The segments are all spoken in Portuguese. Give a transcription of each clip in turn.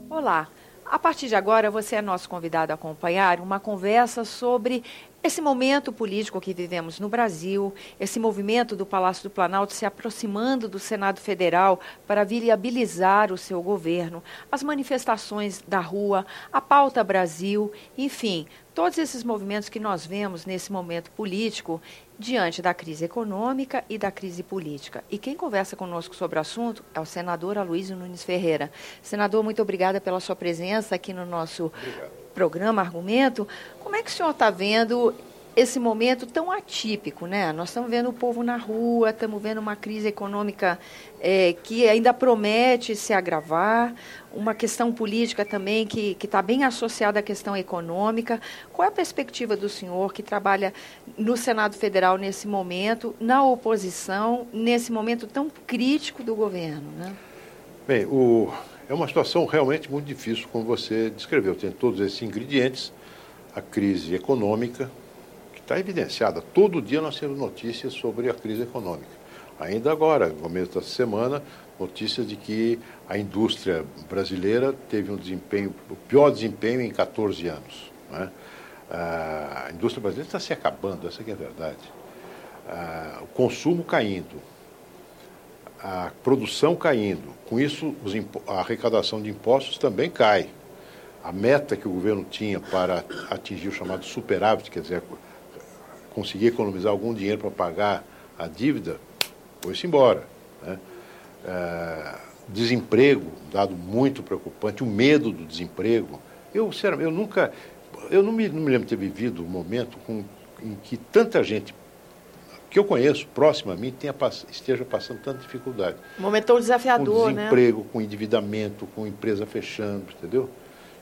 Olá, a partir de agora você é nosso convidado a acompanhar uma conversa sobre esse momento político que vivemos no Brasil, esse movimento do Palácio do Planalto se aproximando do Senado Federal para viabilizar o seu governo, as manifestações da rua, a pauta Brasil, enfim, todos esses movimentos que nós vemos nesse momento político diante da crise econômica e da crise política. E quem conversa conosco sobre o assunto é o senador Aloysio Nunes Ferreira. Senador, muito obrigada pela sua presença aqui no nosso programa Argumento. Como é que o senhor está vendo esse momento tão atípico, né? Nós estamos vendo o povo na rua, estamos vendo uma crise econômica que ainda promete se agravar, uma questão política também que está bem associada à questão econômica. Qual é a perspectiva do senhor que trabalha no Senado Federal nesse momento, na oposição, nesse momento tão crítico do governo, né? Bem, é uma situação realmente muito difícil, como você descreveu. Tem todos esses ingredientes, a crise econômica, que está evidenciada. Todo dia nós temos notícias sobre a crise econômica. Ainda agora, no começo da semana, notícias de que a indústria brasileira teve o pior desempenho em 14 anos. Né? A indústria brasileira está se acabando, essa que é a verdade. O consumo caindo, a produção caindo. Com isso, a arrecadação de impostos também cai. A meta que o governo tinha para atingir o chamado superávit, quer dizer, conseguir economizar algum dinheiro para pagar a dívida, foi-se embora. Né? Desemprego, dado muito preocupante, o medo do desemprego. Eu, sinceramente, eu não me lembro de ter vivido um momento em que tanta gente que eu conheço, próximo a mim, esteja passando tanta dificuldade. Um momento tão desafiador, com desemprego, né? Com endividamento, com empresa fechando, entendeu?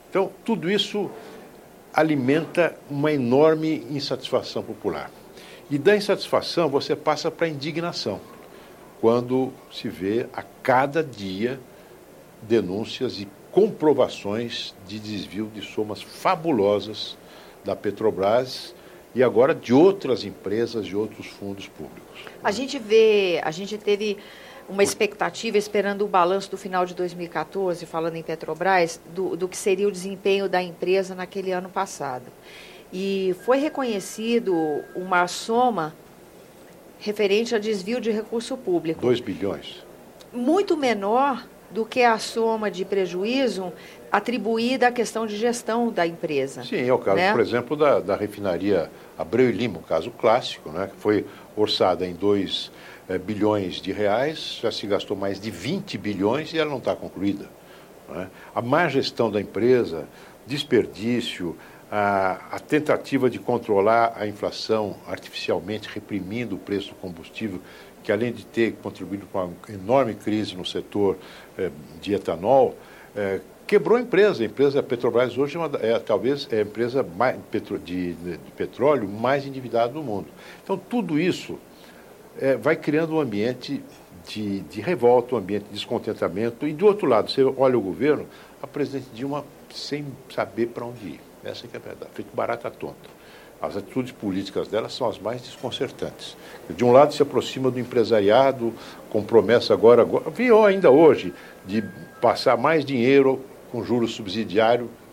Então, tudo isso alimenta uma enorme insatisfação popular. E da insatisfação você passa para a indignação, quando se vê a cada dia denúncias e comprovações de desvio de somas fabulosas da Petrobras e agora de outras empresas e outros fundos públicos. A gente teve uma expectativa esperando o balanço do final de 2014, falando em Petrobras, do que seria o desempenho da empresa naquele ano passado. E foi reconhecido uma soma referente a desvio de recurso público. 2 bilhões. Muito menor do que a soma de prejuízo atribuída à questão de gestão da empresa. Sim, é o caso, né? Por exemplo, da refinaria Abreu e Lima, um caso clássico, né, que foi orçada em 2 bilhões de reais, já se gastou mais de 20 bilhões e ela não está concluída. Né? A má gestão da empresa, desperdício, a tentativa de controlar a inflação artificialmente, reprimindo o preço do combustível, que além de ter contribuído para uma enorme crise no setor de etanol, quebrou a empresa. A empresa Petrobras hoje talvez a empresa de petróleo mais endividada do mundo. Então, tudo isso vai criando um ambiente de revolta, um ambiente de descontentamento. E, do outro lado, você olha o governo, a presidente Dilma sem saber para onde ir. Essa que é a verdade, feito barata tonta. As atitudes políticas dela são as mais desconcertantes. De um lado, se aproxima do empresariado, com promessa agora viu ainda hoje, de passar mais dinheiro com juros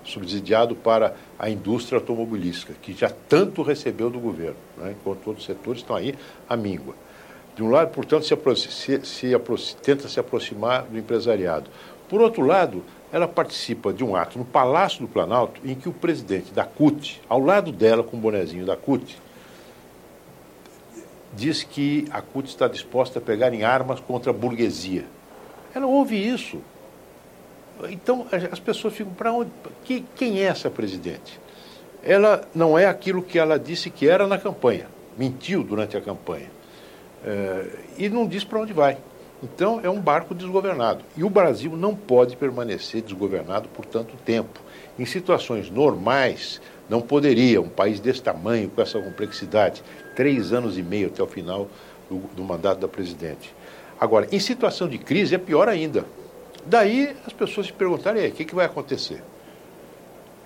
subsidiado para a indústria automobilística, que já tanto recebeu do governo, né? Enquanto outros setores estão aí à míngua. De um lado, portanto, tenta se aproximar do empresariado. Por outro lado, ela participa de um ato no Palácio do Planalto em que o presidente da CUT, ao lado dela com o bonezinho da CUT, diz que a CUT está disposta a pegar em armas contra a burguesia. Ela ouve isso. Então, as pessoas ficam, para onde? Quem é essa presidente? Ela não é aquilo que ela disse que era na campanha. Mentiu durante a campanha. E não diz para onde vai. Então, é um barco desgovernado. E o Brasil não pode permanecer desgovernado por tanto tempo. Em situações normais, não poderia um país desse tamanho, com essa complexidade, 3 anos e meio até o final do mandato da presidente. Agora, em situação de crise, é pior ainda. Daí, as pessoas se perguntarem, o que vai acontecer?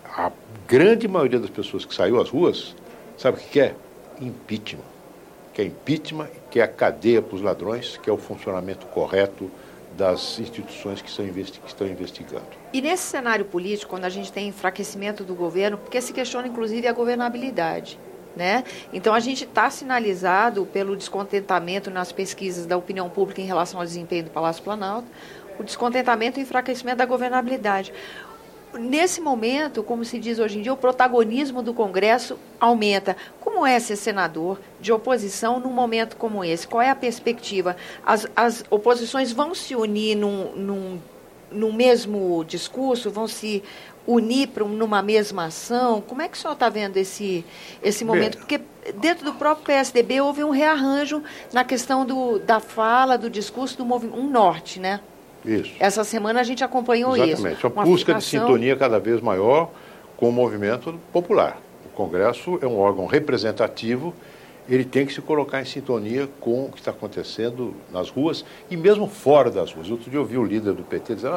A grande maioria das pessoas que saiu às ruas, sabe o que quer? Impeachment. Quer impeachment, quer a cadeia para os ladrões, quer o funcionamento correto das instituições que estão investigando. E nesse cenário político, quando a gente tem enfraquecimento do governo, porque se questiona inclusive a governabilidade, né? Então a gente está sinalizado pelo descontentamento nas pesquisas da opinião pública em relação ao desempenho do Palácio Planalto, o descontentamento e enfraquecimento da governabilidade. Nesse momento, como se diz hoje em dia, o protagonismo do Congresso aumenta. Como é ser senador de oposição num momento como esse? Qual é a perspectiva? As oposições vão se unir num mesmo discurso? Vão se unir numa mesma ação? Como é que o senhor está vendo esse momento? Porque dentro do próprio PSDB houve um rearranjo na questão da fala, do discurso do movimento, um norte, né? Isso. Essa semana a gente acompanhou isso. Exatamente. Uma busca de sintonia cada vez maior com o movimento popular. O Congresso é um órgão representativo, ele tem que se colocar em sintonia com o que está acontecendo nas ruas e mesmo fora das ruas. Outro dia eu ouvi o líder do PT dizer,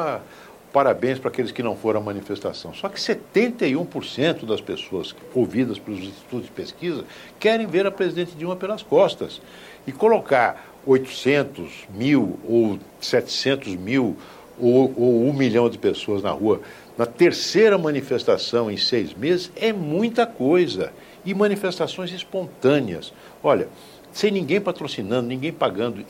parabéns para aqueles que não foram à manifestação. Só que 71% das pessoas ouvidas pelos institutos de pesquisa querem ver a presidente Dilma pelas costas. E colocar 800 mil ou 700 mil ou 1 milhão de pessoas na rua na terceira manifestação em 6 meses é muita coisa. E manifestações espontâneas. Olha, sem ninguém patrocinando, ninguém pagando.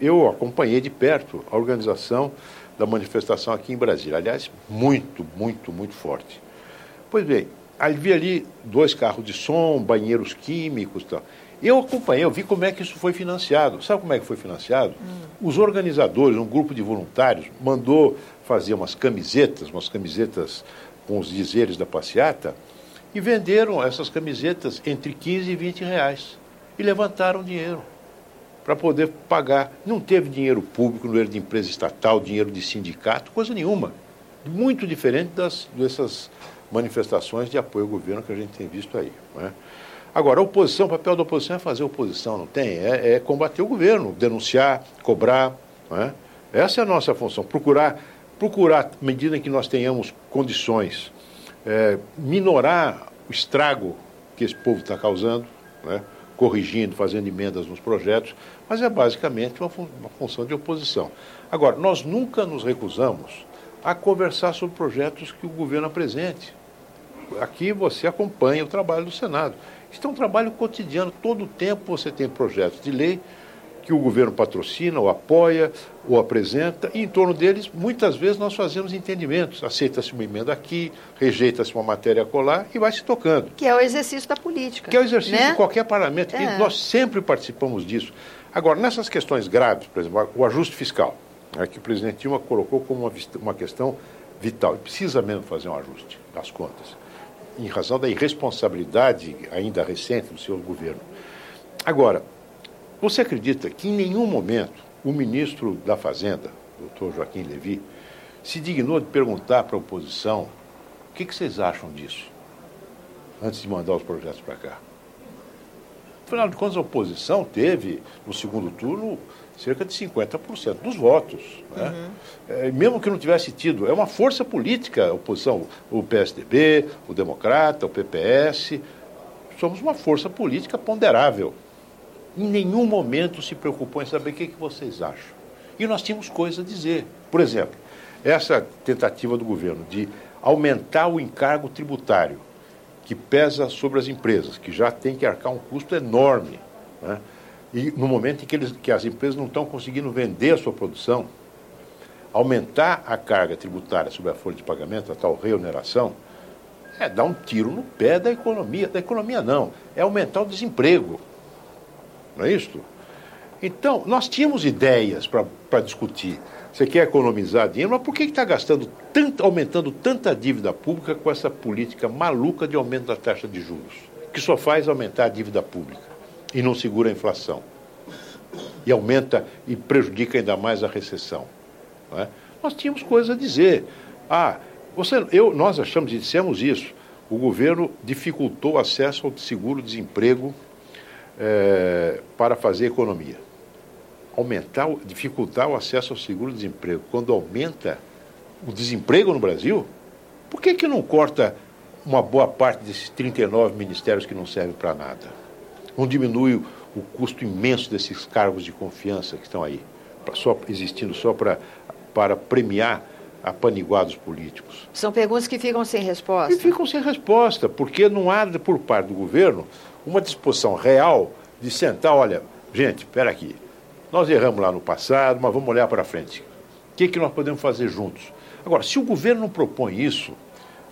Eu acompanhei de perto a organização da manifestação aqui em Brasília. Aliás, muito, muito, muito forte. Pois bem, havia ali 2 carros de som, banheiros químicos e tal. Eu acompanhei, eu vi como é que isso foi financiado. Sabe como é que foi financiado? Os organizadores, um grupo de voluntários, mandou fazer umas camisetas com os dizeres da passeata, e venderam essas camisetas entre 15 e 20 reais. E levantaram dinheiro para poder pagar. Não teve dinheiro público, dinheiro de empresa estatal, dinheiro de sindicato, coisa nenhuma. Muito diferente dessas manifestações de apoio ao governo que a gente tem visto aí, não é? Agora, a oposição, o papel da oposição é fazer oposição, não tem? É combater o governo, denunciar, cobrar, não é? Essa é a nossa função, procurar, à medida em que nós tenhamos condições, minorar o estrago que esse povo está causando, não é? Corrigindo, fazendo emendas nos projetos, mas é basicamente uma função de oposição. Agora, nós nunca nos recusamos a conversar sobre projetos que o governo apresente. Aqui você acompanha o trabalho do Senado. Isso é um trabalho cotidiano, todo o tempo você tem projetos de lei que o governo patrocina, ou apoia, ou apresenta, e em torno deles, muitas vezes, nós fazemos entendimentos. Aceita-se uma emenda aqui, rejeita-se uma matéria acolá e vai se tocando. Que é o exercício da política. Que é o exercício de qualquer parlamento. E nós sempre participamos disso. Agora, nessas questões graves, por exemplo, o ajuste fiscal, que o presidente Dilma colocou como uma questão vital, e precisa mesmo fazer um ajuste das contas, em razão da irresponsabilidade ainda recente do seu governo. Agora, você acredita que em nenhum momento o ministro da Fazenda, doutor Joaquim Levy, se dignou de perguntar para a oposição o que vocês acham disso, antes de mandar os projetos para cá? Afinal de contas, a oposição teve, no segundo turno, cerca de 50% dos votos. Né? Mesmo que não tivesse tido, é uma força política a oposição, o PSDB, o Democrata, o PPS, somos uma força política ponderável. Em nenhum momento se preocupou em saber o que vocês acham. E nós tínhamos coisa a dizer. Por exemplo, essa tentativa do governo de aumentar o encargo tributário, que pesa sobre as empresas, que já tem que arcar um custo enorme, né? E no momento em que as empresas não estão conseguindo vender a sua produção, aumentar a carga tributária sobre a folha de pagamento, a tal reoneração, é dar um tiro no pé da economia. Da economia não, é aumentar o desemprego. Não é isso? Então, nós tínhamos ideias para discutir. Você quer economizar dinheiro, mas por que está aumentando tanta dívida pública com essa política maluca de aumento da taxa de juros, que só faz aumentar a dívida pública e não segura a inflação? E aumenta e prejudica ainda mais a recessão. Não é? Nós tínhamos coisas a dizer. Nós achamos e dissemos isso. O governo dificultou o acesso ao seguro-desemprego para fazer economia. Dificultar o acesso ao seguro-desemprego. Quando aumenta o desemprego no Brasil, por que não corta uma boa parte desses 39 ministérios que não servem para nada? Não diminui o custo imenso desses cargos de confiança que estão aí, existindo só para para premiar apaniguados políticos? São perguntas que ficam sem resposta. E ficam sem resposta, porque não há, por parte do governo, uma disposição real de sentar, olha, gente, espera aqui, nós erramos lá no passado, mas vamos olhar para frente. O que nós podemos fazer juntos? Agora, se o governo não propõe isso,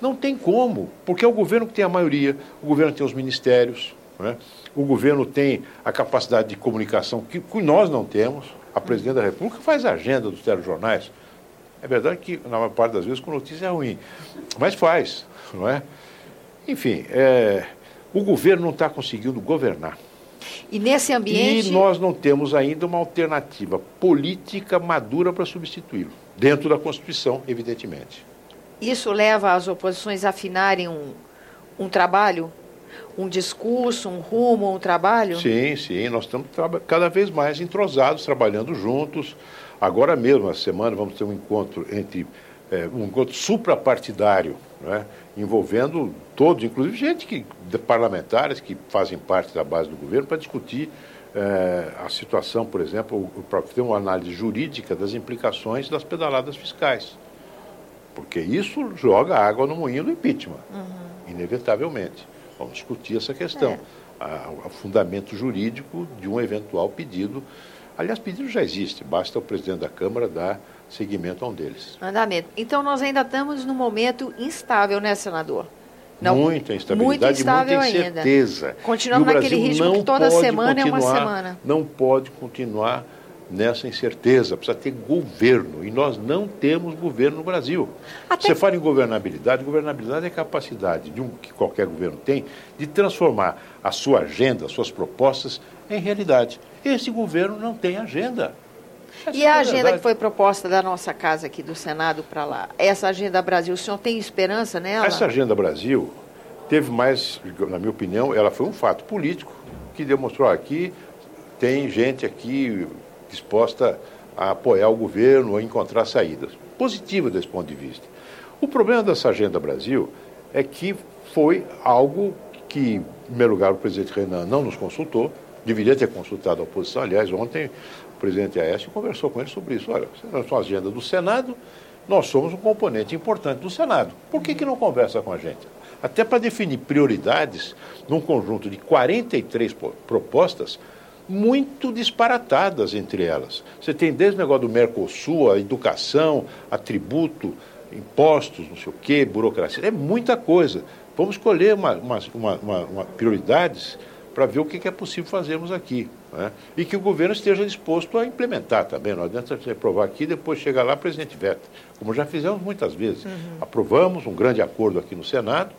não tem como, porque é o governo que tem a maioria, o governo tem os ministérios, né? O governo tem a capacidade de comunicação que nós não temos. A presidente da República faz a agenda dos telejornais. É verdade que, na maior parte das vezes, com notícia é ruim, mas faz, não é? Enfim, o governo não está conseguindo governar. E nesse ambiente... E nós não temos ainda uma alternativa política madura para substituí-lo, dentro da Constituição, evidentemente. Isso leva as oposições a afinarem um trabalho, um discurso, um rumo, um trabalho? Sim, sim, nós estamos cada vez mais entrosados, trabalhando juntos. Agora mesmo, essa semana, vamos ter um encontro um encontro suprapartidário, né, envolvendo todos, inclusive parlamentares que fazem parte da base do governo, para discutir a situação, por exemplo, para ter uma análise jurídica das implicações das pedaladas fiscais. Porque isso joga água no moinho do impeachment, inevitavelmente. Vamos discutir essa questão, o fundamento jurídico de um eventual pedido. Aliás, pedido já existe, basta o presidente da Câmara dar seguimento a um deles. Andamento. Então, nós ainda estamos num momento instável, né, senador? Não, muita instabilidade e muita incerteza. Ainda. Continuamos naquele ritmo que toda semana é uma semana. Não pode continuar nessa incerteza, precisa ter governo, e nós não temos governo no Brasil. Você fala em governabilidade é a capacidade que qualquer governo tem de transformar a sua agenda, as suas propostas em realidade. Esse governo não tem agenda. E a agenda que foi proposta da nossa casa aqui do Senado para lá, essa agenda Brasil, o senhor tem esperança nela? Essa agenda Brasil teve mais, na minha opinião, ela foi um fato político que demonstrou aqui, tem gente aqui disposta a apoiar o governo, a encontrar saídas. Positiva desse ponto de vista. O problema dessa agenda Brasil é que foi algo que, em primeiro lugar, o presidente Renan não nos consultou, deveria ter consultado a oposição. Aliás, ontem o presidente Aécio conversou com ele sobre isso. Olha, a agenda do Senado, nós somos um componente importante do Senado. Por que não conversa com a gente? Até para definir prioridades num conjunto de 43 propostas muito disparatadas entre elas. Você tem desde o negócio do Mercosul, a educação, a tributo, impostos, não sei o quê, burocracia, é muita coisa. Vamos escolher prioridades para ver o que é possível fazermos aqui, né? E que o governo esteja disposto a implementar também. Não adianta você aprovar aqui e depois chegar lá, o presidente veta, como já fizemos muitas vezes. Aprovamos um grande acordo aqui no Senado,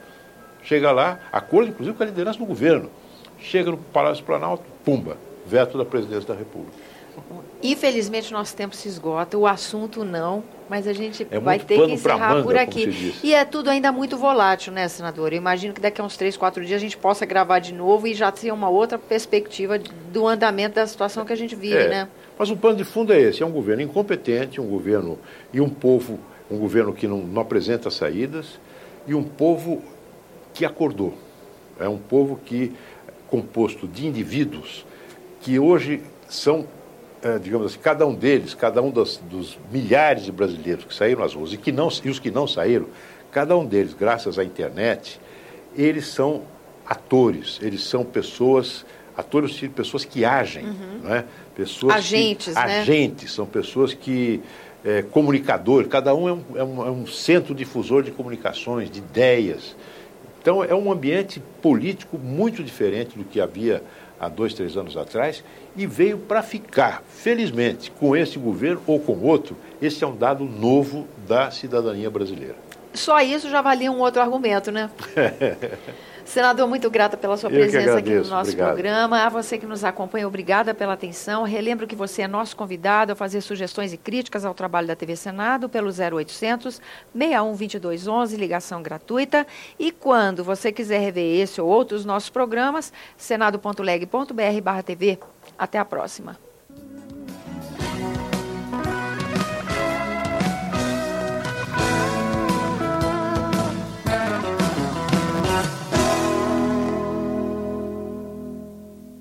chega lá, acordo inclusive com a liderança do governo, chega no Palácio do Planalto, pumba, veto da presidência da República. Infelizmente, nosso tempo se esgota, o assunto não, mas a gente vai ter que encerrar manga, por aqui. E é tudo ainda muito volátil, né, senador? Eu imagino que daqui a uns 3, 4 dias a gente possa gravar de novo e já ter uma outra perspectiva do andamento da situação que a gente vive, né? Mas o pano de fundo é esse, é um governo incompetente, um governo e um povo, um governo que não apresenta saídas e um povo que acordou. É um povo composto de indivíduos que hoje são, digamos assim, cada um dos milhares de brasileiros que saíram às ruas e os que não saíram, cada um deles, graças à internet, eles são atores, eles são pessoas que agem, né? Agentes, né? Agentes, são pessoas que, comunicadores, cada um é um centro difusor de comunicações, de ideias. Então, é um ambiente político muito diferente do que havia há 2, 3 anos atrás, e veio para ficar. Felizmente, com esse governo ou com outro, esse é um dado novo da cidadania brasileira. Só isso já valia um outro argumento, né? Senador, muito grata pela sua presença aqui no nosso programa. A você que nos acompanha, obrigada pela atenção. Relembro que você é nosso convidado a fazer sugestões e críticas ao trabalho da TV Senado pelo 0800 61 2211, ligação gratuita. E quando você quiser rever esse ou outros nossos programas, senado.leg.br/TV. Até a próxima.